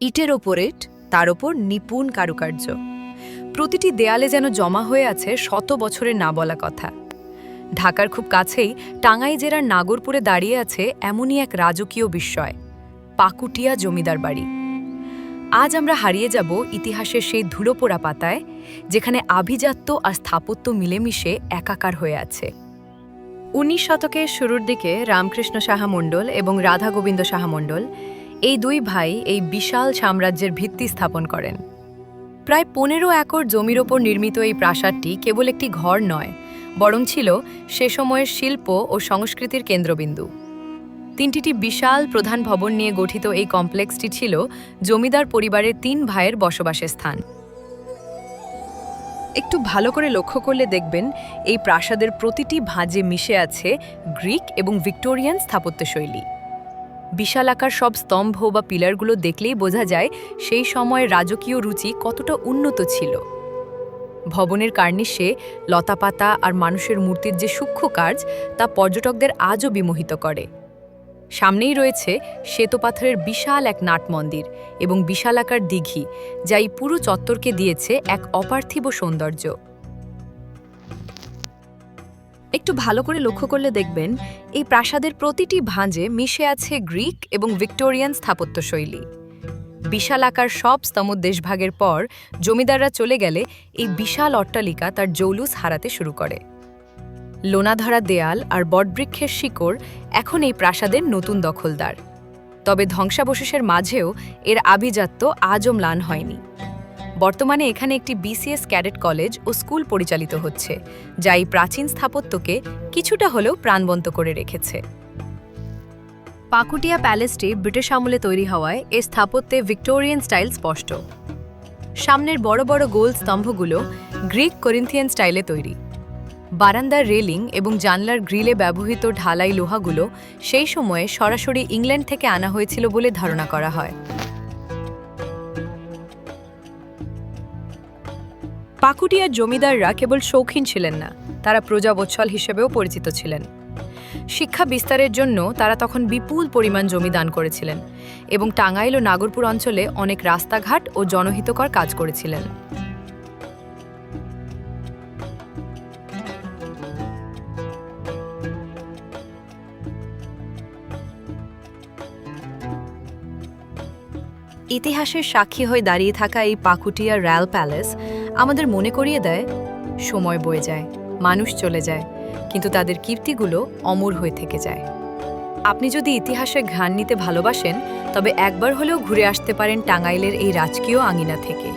ইটের ওপরে তার ওপর নিপুণ কারুকার্য। প্রতিটি দেয়ালে যেন জমা হয়ে আছে শত বছরের না বলা কথা। ঢাকার খুব কাছেই টাঙ্গাইল জেলার নাগরপুরে দাঁড়িয়ে আছে এমনই এক রাজকীয় বিস্ময়, পাকুটিয়া জমিদার বাড়ি। আজ আমরা হারিয়ে যাব ইতিহাসের সেই ধুলোপোড়া পাতায়, যেখানে আভিজাত্য আর স্থাপত্য মিলেমিশে একাকার হয়ে আছে। 19 শতকের শুরুর দিকে রামকৃষ্ণ সাহা মণ্ডল এবং রাধা গোবিন্দ সাহা মণ্ডল, এই দুই ভাই এই বিশাল সাম্রাজ্যের ভিত্তি স্থাপন করেন। প্রায় 15 একর জমির ওপর নির্মিত এই প্রাসাদটি কেবল একটি ঘর নয়, বরং ছিল সে সময়ের শিল্প ও সংস্কৃতির কেন্দ্রবিন্দু। তিনটি বিশাল প্রধান ভবন নিয়ে গঠিত এই কমপ্লেক্সটি ছিল জমিদার পরিবারের 3 ভাইয়ের বসবাসের স্থান। একটু ভালো করে লক্ষ্য করলে দেখবেন এই প্রাসাদের প্রতিটি ভাঁজে মিশে আছে গ্রিক এবং ভিক্টোরিয়ান স্থাপত্যশৈলী। বিশালাকার সব স্তম্ভ বা পিলারগুলো দেখলেই বোঝা যায় সেই সময়ের রাজকীয় রুচি কতটা উন্নত ছিল। ভবনের কার্নিশে লতাপাতা আর মানুষের মূর্তির যে সূক্ষ্ম কাজ, তা পর্যটকদের আজও বিমোহিত করে। সামনেই রয়েছে শ্বেতপাথরের বিশাল এক নাট মন্দির এবং বিশালাকার দিঘি, যা এই পুরো চত্বরকে দিয়েছে এক অপার্থিব সৌন্দর্য। একটু ভালো করে লক্ষ্য করলে দেখবেন এই প্রাসাদের প্রতিটি ভাঁজে মিশে আছে গ্রিক এবং ভিক্টোরিয়ান স্থাপত্যশৈলী। বিশালাকার সব স্তম্ভদেশভাগের পর জমিদাররা চলে গেলে এই বিশাল অট্টালিকা তার জৌলুস হারাতে শুরু করে। লোনাধরা দেয়াল আর বটবৃক্ষের শিকড় এখন এই প্রাসাদের নতুন দখলদার। তবে ধ্বংসাবশেষের মাঝেও এর আভিজাত্য আজও ম্লান হয়নি। বর্তমানে এখানে একটি বিসিএস ক্যাডেট কলেজ ও স্কুল পরিচালিত হচ্ছে, যা এই প্রাচীন স্থাপত্যকে কিছুটা হলেও প্রাণবন্ত করে রেখেছে। পাকুটিয়া প্যালেসটি ব্রিটিশ আমলে তৈরি হওয়ায় এর স্থাপত্যে ভিক্টোরিয়ান স্টাইল স্পষ্ট। সামনের বড় বড় গোল স্তম্ভগুলো গ্রিক করিন্থিয়ান স্টাইলে তৈরি। বারান্দার রেলিং এবং জানলার গ্রিলে ব্যবহৃত ঢালাই লোহাগুলো সেই সময়ে সরাসরি ইংল্যান্ড থেকে আনা হয়েছিল বলে ধারণা করা হয়। পাকুটিয়ার জমিদাররা কেবল শৌখিন ছিলেন না, তারা প্রজাবৎসল হিসেবেও পরিচিত ছিলেন। শিক্ষা বিস্তারের জন্য তারা তখন বিপুল পরিমাণ জমি দান করেছিলেন এবং টাঙ্গাইল ও নাগরপুর অঞ্চলে অনেক রাস্তাঘাট ও জনহিতকর কাজ করেছিলেন। ইতিহাসের সাক্ষী হয়ে দাঁড়িয়ে থাকা এই পাকুটিয়া রয়্যাল প্যালেস আমাদের মনে করিয়ে দেয়, সময় বয়ে যায়, মানুষ চলে যায়, কিন্তু তাদের কীর্তিগুলো অমর হয়ে থেকে যায়। আপনি যদি ইতিহাসের ঘ্রাণ নিতে ভালোবাসেন, তবে একবার হলেও ঘুরে আসতে পারেন টাঙ্গাইলের এই রাজকীয় আঙিনা থেকে।